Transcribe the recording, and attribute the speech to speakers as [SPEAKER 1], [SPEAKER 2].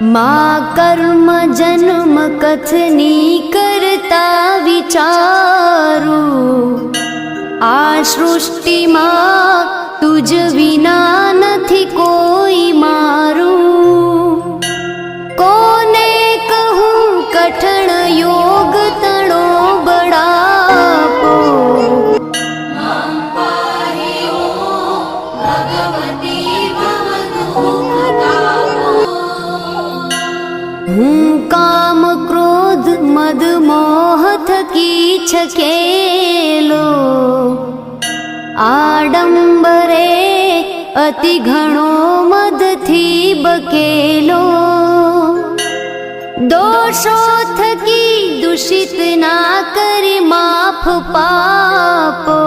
[SPEAKER 1] मा कर्म जन्म कथनी करता विचारू, आ सृष्टिमां तुज विना નથી કોઈ મારું। કોને કહું કઠણ યોગ તણો બળાપો, હું કામ ક્રોધ મદ મોહ થકી છકેલો, આડંબરે અતિ ઘણો મદથી બકેલો। દોષો થકી દૂષિત ના કરી માફ પાપો,